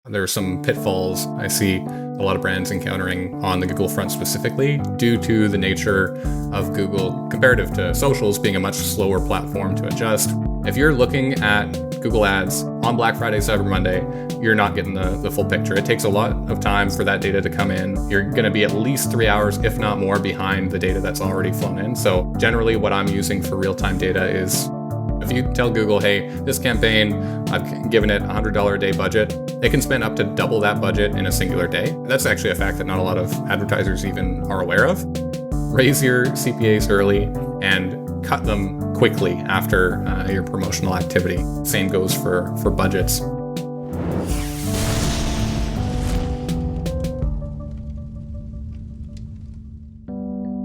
There are some pitfalls I see a lot of brands encountering on the Google front specifically due to the nature of Google comparative to socials being a much slower platform to adjust. If you're looking at Google Ads on Black Friday, Cyber Monday, you're not getting the full picture. It takes a lot of time for that data to come in. You're going to be at least 3 hours, if not more, behind the data that's already flown in. So generally what I'm using for real-time data is if you tell Google, hey, this campaign, I've given it $100 a day budget, they can spend up to double that budget in a singular day. That's actually a fact that not a lot of advertisers even are aware of. Raise your CPAs early and cut them quickly after your promotional activity. Same goes for budgets.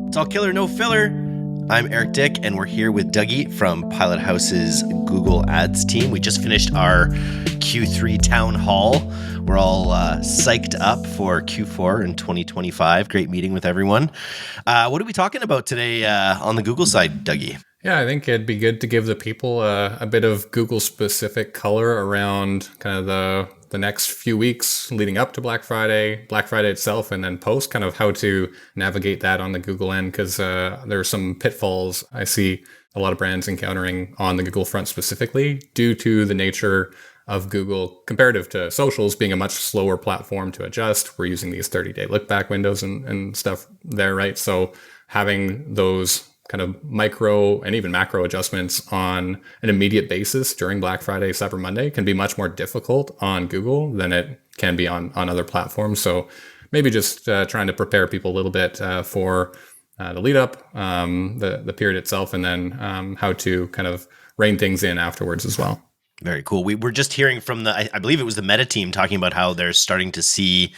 It's all killer, no filler. I'm Eric Dick, and we're here with Dougie from Pilothouse's Google Ads team. We just finished our Q3 town hall. We're all psyched up for Q4 in 2025. Great meeting with everyone. What are we talking about today on the Google side, Dougie? Yeah, I think it'd be good to give the people a bit of Google-specific color around kind of the next few weeks leading up to Black Friday itself, and then post, kind of how to navigate that on the Google end, because there are some pitfalls I see a lot of brands encountering on the Google front specifically due to the nature of Google comparative to socials being a much slower platform to adjust. We're using these 30-day look-back windows and stuff there, right? So having those kind of micro and even macro adjustments on an immediate basis during Black Friday, Cyber Monday can be much more difficult on Google than it can be on other platforms. So maybe just trying to prepare people a little bit for the lead up, the period itself, and then how to kind of rein things in afterwards as well. Very cool. We were just hearing from I believe it was the Meta team talking about how they're starting to see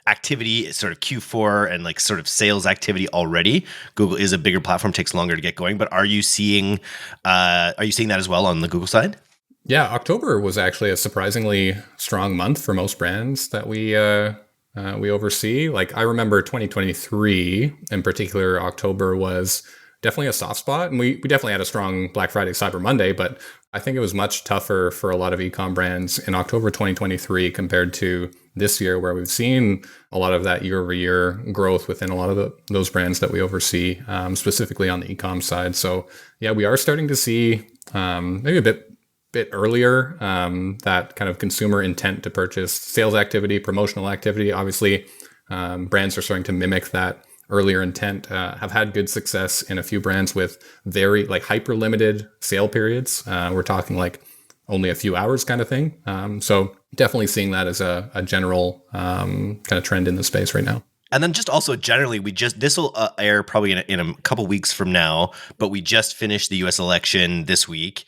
activity, sort of Q4 and like sort of sales activity already. Google is a bigger platform, takes longer to get going, but are you seeing that as well on the Google side? Yeah, October was actually a surprisingly strong month for most brands that we oversee. Like I remember 2023 in particular, October was definitely a soft spot, and we definitely had a strong Black Friday, Cyber Monday, but I think it was much tougher for a lot of e-com brands in October 2023 compared to this year, where we've seen a lot of that year-over-year growth within a lot of those brands that we oversee, specifically on the e-com side. So yeah, we are starting to see maybe a bit earlier that kind of consumer intent to purchase, sales activity, promotional activity. Obviously, brands are starting to mimic that earlier intent, have had good success in a few brands with very like hyper limited sale periods. We're talking like only a few hours kind of thing. So definitely seeing that as a general kind of trend in the space right now. And then just also generally, this will air probably in a couple weeks from now, but we just finished the US election this week.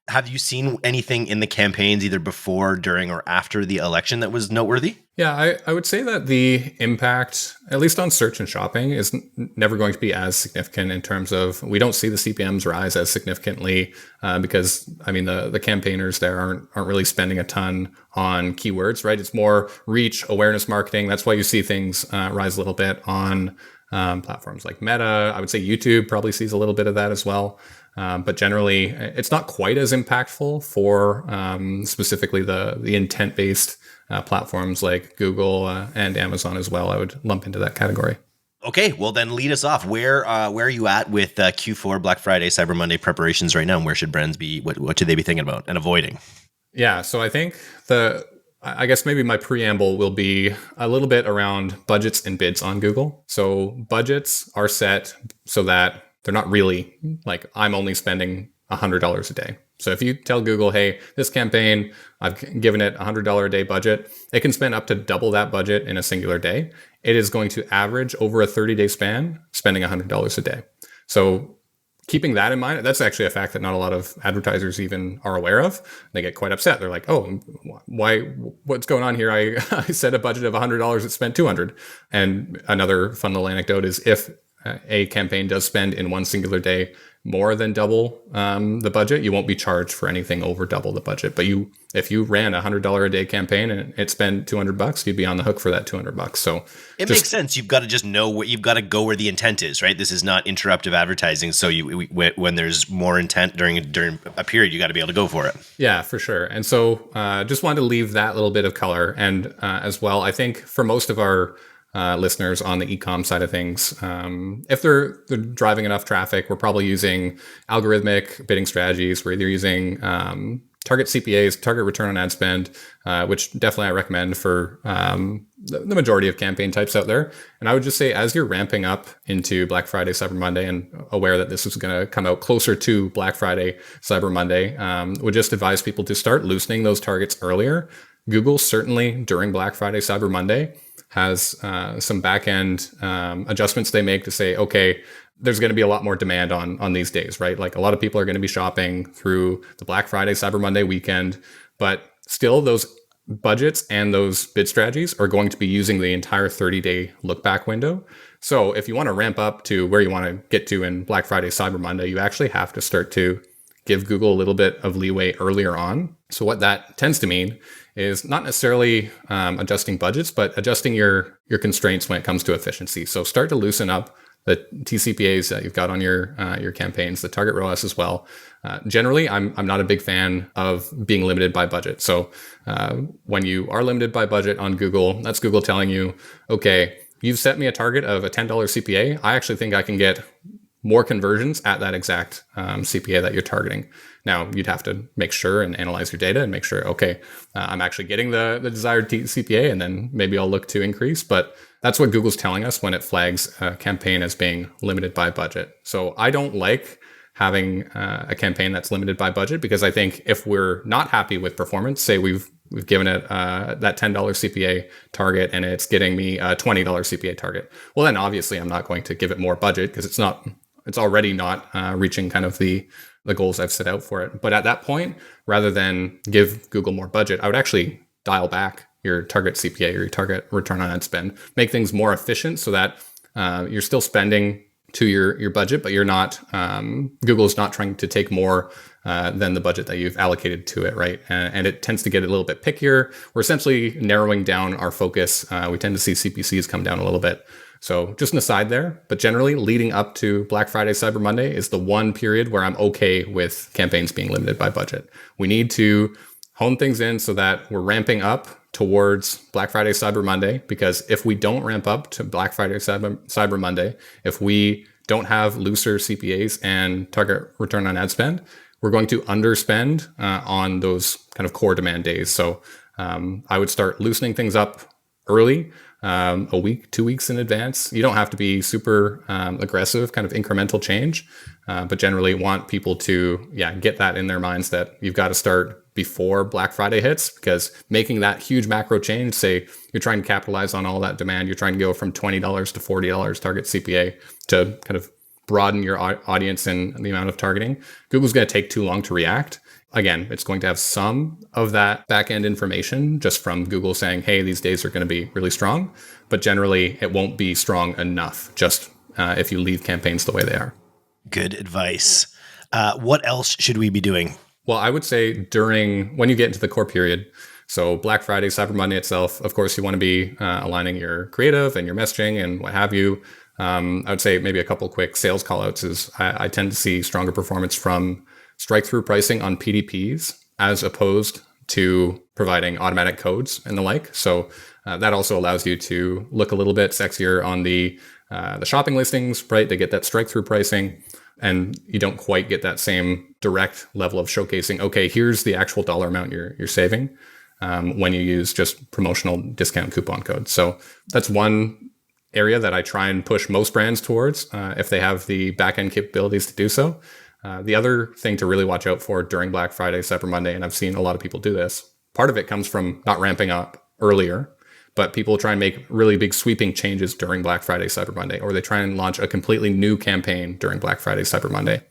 Have you seen anything in the campaigns either before, during, or after the election that was noteworthy? Yeah, I would say that the impact, at least on search and shopping, is never going to be as significant in terms of, we don't see the CPMs rise as significantly because, I mean, the campaigners there aren't really spending a ton on keywords, right? It's more reach, awareness marketing. That's why you see things rise a little bit on platforms like Meta. I would say YouTube probably sees a little bit of that as well. But generally, it's not quite as impactful for specifically the intent-based platforms like Google and Amazon as well. I would lump into that category. Okay, well then lead us off. Where are you at with Q4, Black Friday, Cyber Monday preparations right now? And where should brands be? What should they be thinking about and avoiding? Yeah, so I think I guess maybe my preamble will be a little bit around budgets and bids on Google. So budgets are set so that they're not really like, I'm only spending $100 a day. So if you tell Google, hey, this campaign, I've given it $100 a day budget, it can spend up to double that budget in a singular day. It is going to average over a 30-day span, spending $100 a day. So keeping that in mind, that's actually a fact that not a lot of advertisers even are aware of. They get quite upset. They're like, oh, what's going on here? I set a budget of $100, it spent $200. And another fun little anecdote is if a campaign does spend in one singular day more than double the budget, you won't be charged for anything over double the budget. But if you ran $100 a day campaign and it spent $200, you'd be on the hook for that $200. So it makes sense. You've got to just know what you've got to go where the intent is, right? This is not interruptive advertising. So when there's more intent during a period, you got to be able to go for it. Yeah, for sure. And so just wanted to leave that little bit of color. And as well, I think for most of our listeners on the e-com side of things, if they're driving enough traffic, we're probably using algorithmic bidding strategies. We're either using target CPAs, target return on ad spend, which definitely I recommend for the majority of campaign types out there. And I would just say, as you're ramping up into Black Friday, Cyber Monday, and aware that this is going to come out closer to Black Friday, Cyber Monday, would just advise people to start loosening those targets earlier. Google certainly during Black Friday, Cyber Monday has some back-end adjustments they make to say, okay, there's going to be a lot more demand on these days, right? Like a lot of people are going to be shopping through the Black Friday, Cyber Monday weekend, but still those budgets and those bid strategies are going to be using the entire 30-day look-back window. So if you want to ramp up to where you want to get to in Black Friday, Cyber Monday, you actually have to start to give Google a little bit of leeway earlier on. So what that tends to mean is not necessarily adjusting budgets, but adjusting your constraints when it comes to efficiency. So start to loosen up the TCPAs that you've got on your campaigns, the target ROAS as well. Generally, I'm not a big fan of being limited by budget. So when you are limited by budget on Google, that's Google telling you, okay, you've set me a target of a $10 CPA. I actually think I can get more conversions at that exact CPA that you're targeting. Now, you'd have to make sure and analyze your data and make sure, okay, I'm actually getting the desired CPA, and then maybe I'll look to increase. But that's what Google's telling us when it flags a campaign as being limited by budget. So I don't like having a campaign that's limited by budget, because I think if we're not happy with performance, say we've given it that $10 CPA target and it's getting me a $20 CPA target, well, then obviously I'm not going to give it more budget, because it's already not reaching kind of the goals I've set out for it. But at that point, rather than give Google more budget, I would actually dial back your target CPA or your target return on ad spend, make things more efficient so that you're still spending to your budget, but you're not, Google's not trying to take more than the budget that you've allocated to it, right? And it tends to get a little bit pickier. We're essentially narrowing down our focus. We tend to see CPCs come down a little bit. So just an aside there, but generally leading up to Black Friday, Cyber Monday is the one period where I'm okay with campaigns being limited by budget. We need to hone things in so that we're ramping up towards Black Friday, Cyber Monday, because if we don't ramp up to Black Friday, Cyber Monday, if we don't have looser CPAs and target return on ad spend, we're going to underspend on those kind of core demand days. So I would start loosening things up early, a week, 2 weeks in advance. You don't have to be super aggressive, kind of incremental change, but generally want people to, get that in their minds that you've got to start before Black Friday hits, because making that huge macro change, say you're trying to capitalize on all that demand, you're trying to go from $20 to $40 target CPA to kind of broaden your audience and the amount of targeting, Google's going to take too long to react. Again, it's going to have some of that back-end information just from Google saying, hey, these days are going to be really strong, but generally it won't be strong enough just if you leave campaigns the way they are. Good advice. What else should we be doing? Well, I would say when you get into the core period, so Black Friday, Cyber Monday itself, of course, you want to be aligning your creative and your messaging and what have you. I would say maybe a couple quick sales callouts is I tend to see stronger performance from strike-through pricing on PDPs as opposed to providing automatic codes and the like. So that also allows you to look a little bit sexier on the shopping listings, right? To get that strike-through pricing, and you don't quite get that same direct level of showcasing, okay, here's the actual dollar amount you're saving when you use just promotional discount coupon codes. So that's one area that I try and push most brands towards if they have the back-end capabilities to do so. The other thing to really watch out for during Black Friday, Cyber Monday, and I've seen a lot of people do this, part of it comes from not ramping up earlier, but people try and make really big sweeping changes during Black Friday, Cyber Monday, or they try and launch a completely new campaign during Black Friday, Cyber Monday.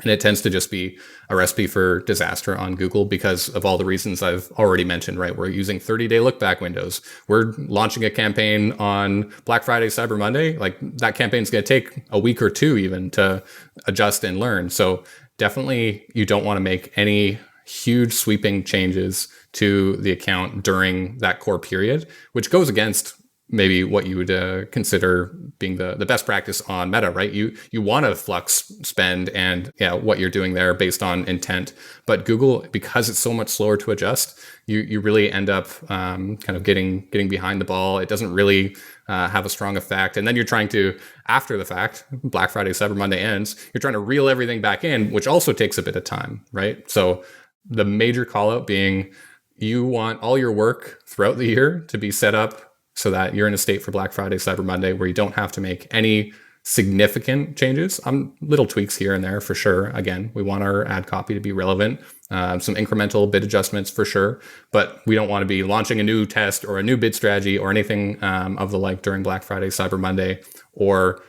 And it tends to just be a recipe for disaster on Google because of all the reasons I've already mentioned, right? We're using 30-day look back windows. We're launching a campaign on Black Friday, Cyber Monday. Like that campaign's going to take a week or two even to adjust and learn. So definitely you don't want to make any huge sweeping changes to the account during that core period, which goes against maybe what you would consider being the best practice on Meta, right? You want to flux spend and what you're doing there based on intent. But Google, because it's so much slower to adjust, you really end up kind of getting behind the ball. It doesn't really have a strong effect. And then you're trying to, after the fact, Black Friday, Cyber Monday ends, you're trying to reel everything back in, which also takes a bit of time, right? So the major call out being you want all your work throughout the year to be set up so that you're in a state for Black Friday, Cyber Monday, where you don't have to make any significant changes. Little tweaks here and there for sure. Again, we want our ad copy to be relevant, some incremental bid adjustments for sure, but we don't want to be launching a new test or a new bid strategy or anything of the like during Black Friday, Cyber Monday, or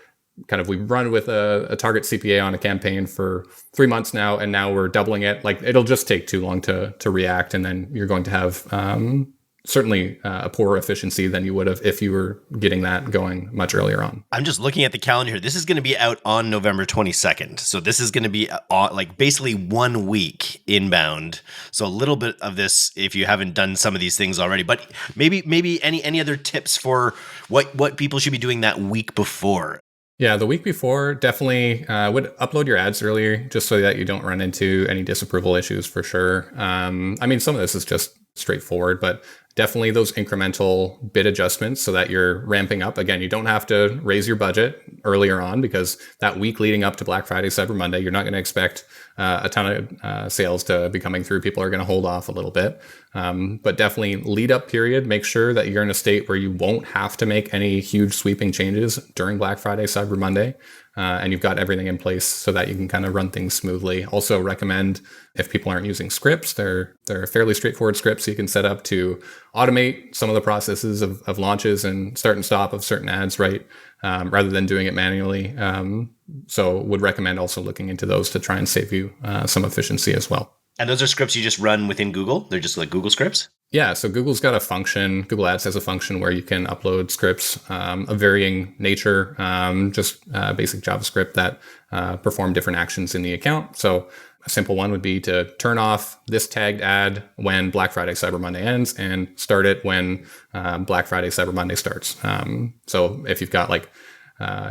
kind of we run with a target CPA on a campaign for 3 months now, and now we're doubling it. Like it'll just take too long to react, and then you're going to have certainly a poorer efficiency than you would have if you were getting that going much earlier on. I'm just looking at the calendar here. This is going to be out on November 22nd. So this is going to be like basically 1 week inbound. So a little bit of this if you haven't done some of these things already. But maybe any other tips for what people should be doing that week before? Yeah, the week before, definitely would upload your ads earlier just so that you don't run into any disapproval issues for sure. I mean, some of this is just straightforward, but definitely those incremental bid adjustments so that you're ramping up. Again, you don't have to raise your budget earlier on because that week leading up to Black Friday, Cyber Monday, you're not going to expect a ton of sales to be coming through. People are going to hold off a little bit. But definitely lead up period, make sure that you're in a state where you won't have to make any huge sweeping changes during Black Friday, Cyber Monday. And you've got everything in place so that you can kind of run things smoothly. Also recommend if people aren't using scripts, they're fairly straightforward scripts you can set up to automate some of the processes of launches and start and stop of certain ads, right? Rather than doing it manually. So would recommend also looking into those to try and save you some efficiency as well. And those are scripts you just run within Google? They're just like Google scripts? Yeah, so Google's got a function, Google Ads has a function where you can upload scripts of varying nature, just basic JavaScript that perform different actions in the account. So a simple one would be to turn off this tagged ad when Black Friday, Cyber Monday ends and start it when Black Friday, Cyber Monday starts. So if you've got like,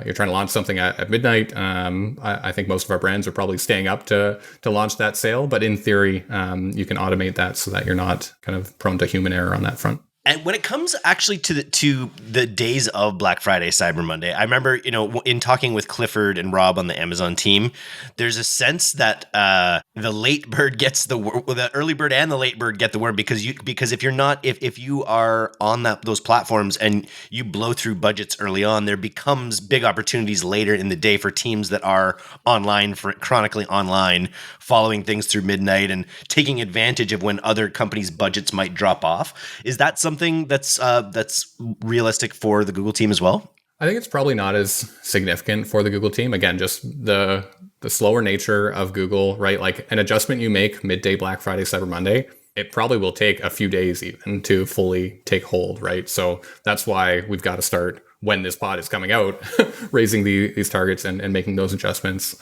you're trying to launch something at midnight. I think most of our brands are probably staying up to launch that sale, but in theory, you can automate that so that you're not kind of prone to human error on that front. And when it comes actually to the days of Black Friday, Cyber Monday, I remember, in talking with Clifford and Rob on the Amazon team, there's a sense that the late bird gets the early bird and the late bird get the worm because if you're not if you are on those platforms and you blow through budgets early on, there becomes big opportunities later in the day for teams that are online, chronically online, following things through midnight and taking advantage of when other companies' budgets might drop off. Is that something that's realistic for the Google team as well? I think it's probably not as significant for the Google team. Again, just the slower nature of Google, right? Like an adjustment you make midday Black Friday, Cyber Monday, it probably will take a few days even to fully take hold, right? So that's why we've got to start when this pod is coming out, raising these targets and making those adjustments.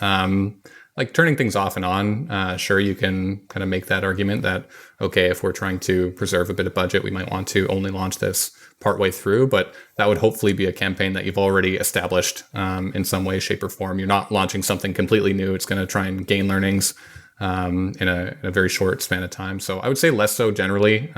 Like turning things off and on, sure, you can kind of make that argument that, okay, if we're trying to preserve a bit of budget, we might want to only launch this partway through, but that would hopefully be a campaign that you've already established in some way, shape, or form. You're not launching something completely new. It's going to try and gain learnings in a very short span of time. So I would say less so generally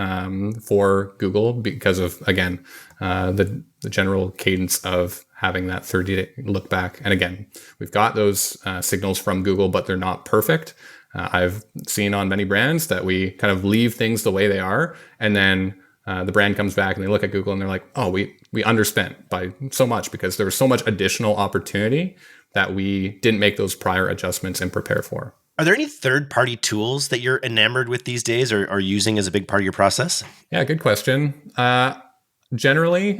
for Google because of, again, the general cadence of having that 30-day look back. And again, we've got those signals from Google, but they're not perfect. I've seen on many brands that we kind of leave things the way they are. And then the brand comes back and they look at Google and they're like, oh, we underspent by so much because there was so much additional opportunity that we didn't make those prior adjustments and prepare for. Are there any third-party tools that you're enamored with these days or are using as a big part of your process? Yeah, good question. Generally,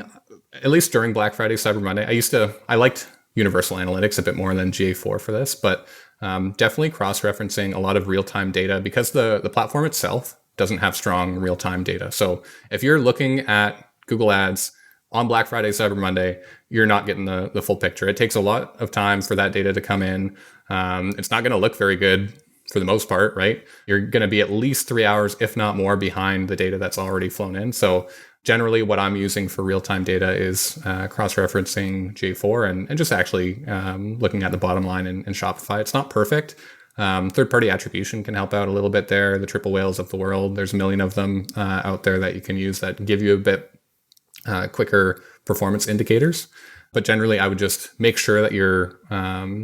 at least during Black Friday, Cyber Monday, I liked Universal Analytics a bit more than GA4 for this, but Definitely cross-referencing a lot of real-time data because the platform itself doesn't have strong real-time data. So if you're looking at Google Ads on Black Friday, Cyber Monday, you're not getting the full picture. It takes a lot of time for that data to come in. It's not going to look very good for the most part, right? You're going to be at least 3 hours, if not more, behind the data that's already flown in. So generally what I'm using for real-time data is cross-referencing J4 and just actually looking at the bottom line in Shopify. It's not perfect. Third-party attribution can help out a little bit there. The triple whales of the world, there's a million of them out there that you can use that give you a bit quicker performance indicators. But generally, I would just make sure that you're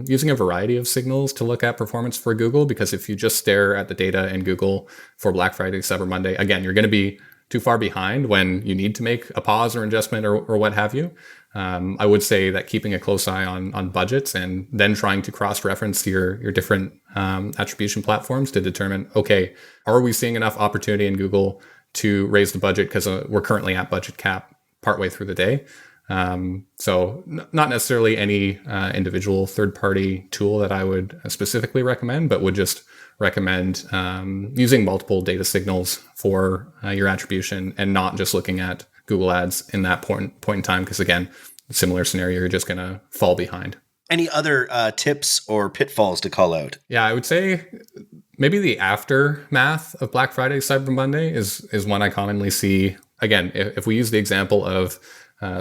using a variety of signals to look at performance for Google, because if you just stare at the data in Google for Black Friday, Cyber Monday, again, you're going to be too far behind when you need to make a pause or adjustment or what have you. I would say that keeping a close eye on budgets and then trying to cross-reference your different attribution platforms to determine, okay, are we seeing enough opportunity in Google to raise the budget because we're currently at budget cap partway through the day. So not necessarily any individual third-party tool that I would specifically recommend, but would just recommend using multiple data signals for your attribution and not just looking at Google Ads in that point in time, because again, similar scenario, you're just going to fall behind. Any other tips or pitfalls to call out? Yeah, I would say maybe the aftermath of Black Friday, Cyber Monday is one I commonly see. Again, if we use the example of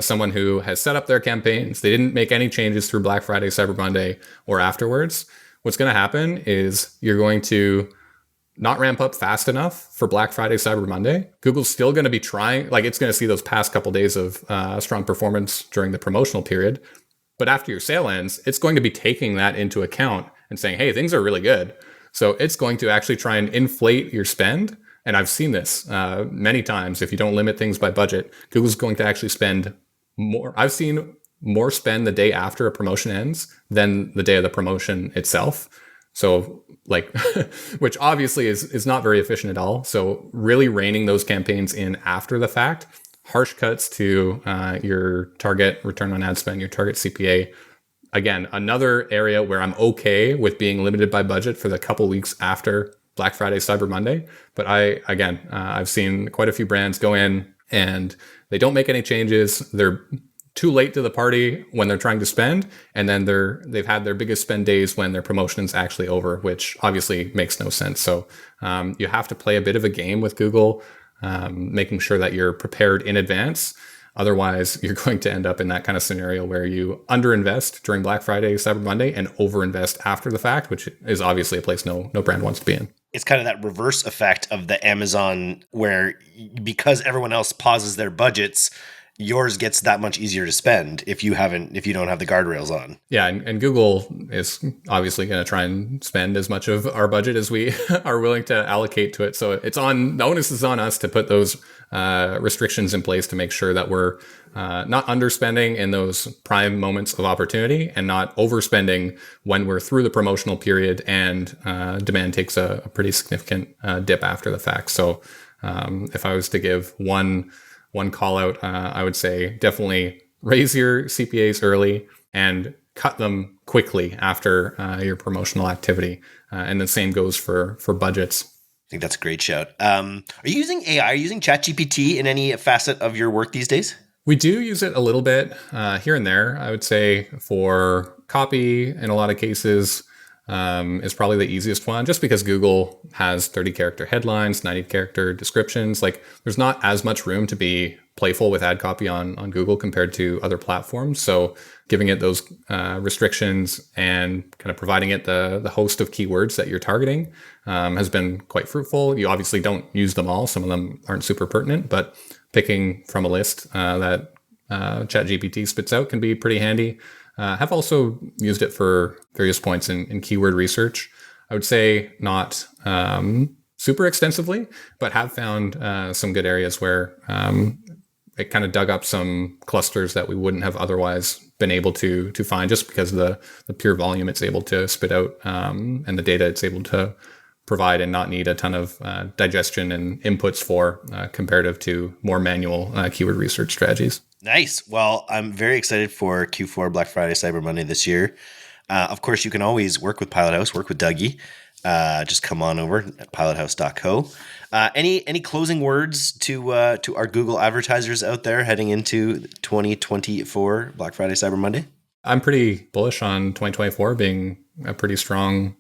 someone who has set up their campaigns, they didn't make any changes through Black Friday, Cyber Monday, or afterwards, what's going to happen is you're going to not ramp up fast enough for Black Friday, Cyber Monday. Google's still going to be trying, like it's going to see those past couple days of strong performance during the promotional period. But after your sale ends, it's going to be taking that into account and saying, hey, things are really good. So it's going to actually try and inflate your spend. And I've seen this many times. If you don't limit things by budget, Google's going to actually spend more. I've seen more spend the day after a promotion ends than the day of the promotion itself. So like, which obviously is not very efficient at all. So really reining those campaigns in after the fact, harsh cuts to your target return on ad spend, your target CPA. Again, another area where I'm okay with being limited by budget for the couple weeks after Black Friday, Cyber Monday. But I've seen quite a few brands go in and they don't make any changes. They're too late to the party when they're trying to spend. And then they've had their biggest spend days when their promotion's actually over, which obviously makes no sense. So you have to play a bit of a game with Google, making sure that you're prepared in advance. Otherwise, you're going to end up in that kind of scenario where you underinvest during Black Friday, Cyber Monday, and overinvest after the fact, which is obviously a place no brand wants to be in. It's kind of that reverse effect of the Amazon where because everyone else pauses their budgets, yours gets that much easier to spend if you don't have the guardrails on. Yeah, and Google is obviously going to try and spend as much of our budget as we are willing to allocate to it. So the onus is on us to put those restrictions in place to make sure that we're not underspending in those prime moments of opportunity and not overspending when we're through the promotional period and demand takes a pretty significant dip after the fact. So if I was to give one call out, I would say definitely raise your CPAs early and cut them quickly after your promotional activity. And the same goes for budgets. I think that's a great shout. Are you using AI? Are you using ChatGPT in any facet of your work these days? We do use it a little bit here and there. I would say for copy in a lot of cases is probably the easiest one, just because Google has 30-character headlines, 90-character descriptions. Like there's not as much room to be playful with ad copy on Google compared to other platforms. So giving it those restrictions and kind of providing it the host of keywords that you're targeting has been quite fruitful. You obviously don't use them all. Some of them aren't super pertinent, but picking from a list that ChatGPT spits out can be pretty handy. Have also used it for various points in keyword research. I would say not super extensively, but have found some good areas where it kind of dug up some clusters that we wouldn't have otherwise been able to find, just because of the pure volume it's able to spit out and the data it's able to provide and not need a ton of digestion and inputs for comparative to more manual keyword research strategies. Nice. Well, I'm very excited for Q4 Black Friday, Cyber Monday this year. Of course, you can always work with Pilothouse, work with Dougie. Just come on over at pilothouse.co. Any closing words to our Google advertisers out there heading into 2024 Black Friday, Cyber Monday? I'm pretty bullish on 2024 being a pretty strong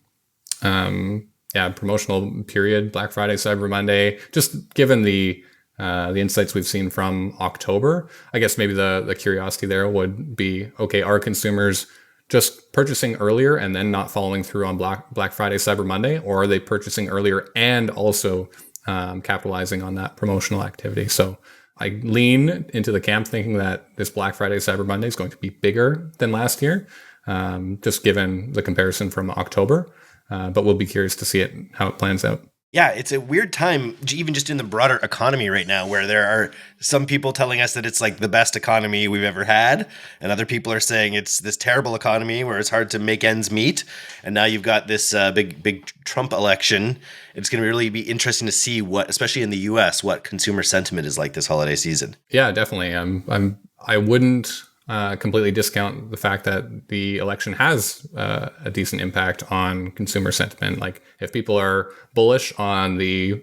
promotional period, Black Friday, Cyber Monday. Just given the insights we've seen from October, I guess maybe the curiosity there would be, okay, are consumers just purchasing earlier and then not following through on Black Friday, Cyber Monday, or are they purchasing earlier and also capitalizing on that promotional activity? So I lean into the camp thinking that this Black Friday, Cyber Monday is going to be bigger than last year, just given the comparison from October. But we'll be curious to see how it plans out. Yeah, it's a weird time, even just in the broader economy right now, where there are some people telling us that it's like the best economy we've ever had, and other people are saying it's this terrible economy where it's hard to make ends meet. And now you've got this big Trump election. It's going to really be interesting to see what, especially in the U.S., what consumer sentiment is like this holiday season. Yeah, definitely. I wouldn't completely discount the fact that the election has a decent impact on consumer sentiment. Like if people are bullish on the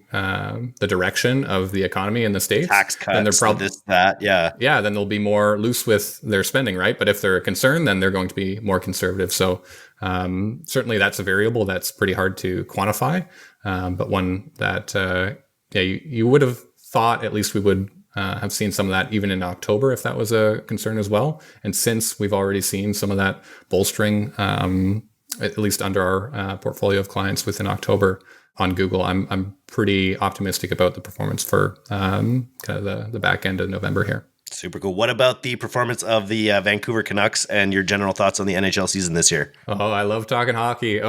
direction of the economy in the States, tax cuts, then they're probably then they'll be more loose with their spending, right? But if they're concerned, then they're going to be more conservative. So certainly that's a variable that's pretty hard to quantify, but one that you would have thought at least we would have seen some of that even in October, if that was a concern as well. And since we've already seen some of that bolstering, at least under our portfolio of clients within October on Google, I'm pretty optimistic about the performance for kind of the back end of November here. Super cool. What about the performance of the Vancouver Canucks and your general thoughts on the NHL season this year? Oh, I love talking hockey.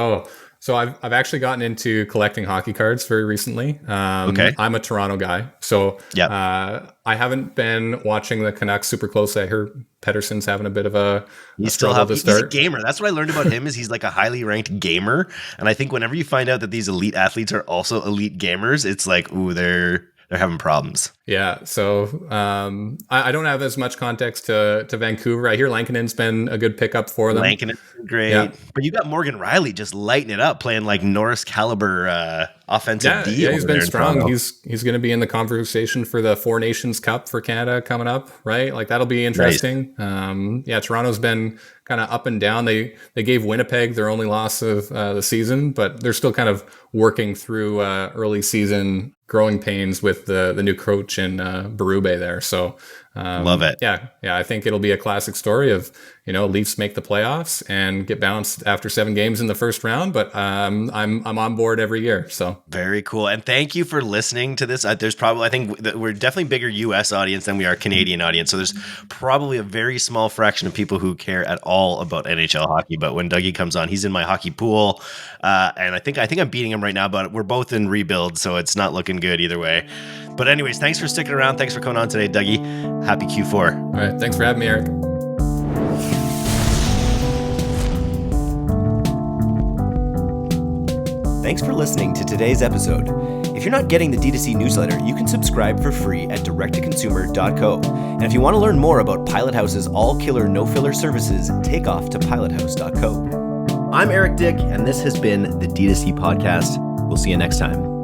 So I've actually gotten into collecting hockey cards very recently. Okay. I'm a Toronto guy, so I haven't been watching the Canucks super closely. I hear Pettersson's having a bit of a struggle to start. He's a gamer. That's what I learned about him. Is he's like a highly ranked gamer, and I think whenever you find out that these elite athletes are also elite gamers, it's like, ooh, they're having problems. Yeah. So I don't have as much context to Vancouver. I hear Lankinen's been a good pickup for them. Lankinen's great. Yeah. But you got Morgan Riley just lighting it up, playing like Norris caliber offensive D. Yeah, he's been strong. He's going to be in the conversation for the Four Nations Cup for Canada coming up, right? Like that'll be interesting. Nice. Toronto's been kind of up and down. They gave Winnipeg their only loss of the season, but they're still kind of working through early season growing pains with the new coach in Berube there. So love it. Yeah. I think it'll be a classic story of, Leafs make the playoffs and get bounced after 7 games in the first round, but I'm on board every year. So very cool. And thank you for listening to this. I think that we're definitely bigger US audience than we are Canadian audience. So there's probably a very small fraction of people who care at all about NHL hockey. But when Dougie comes on, he's in my hockey pool. And I think I'm beating him right now, but we're both in rebuild. So it's not looking good either way. But anyways, thanks for sticking around. Thanks for coming on today, Dougie. Happy Q4. All right. Thanks for having me, Eric. Thanks for listening to today's episode. If you're not getting the D2C newsletter, you can subscribe for free at directtoconsumer.co. And if you want to learn more about Pilothouse's all-killer, no-filler services, take off to pilothouse.co. I'm Eric Dick, and this has been the D2C Podcast. We'll see you next time.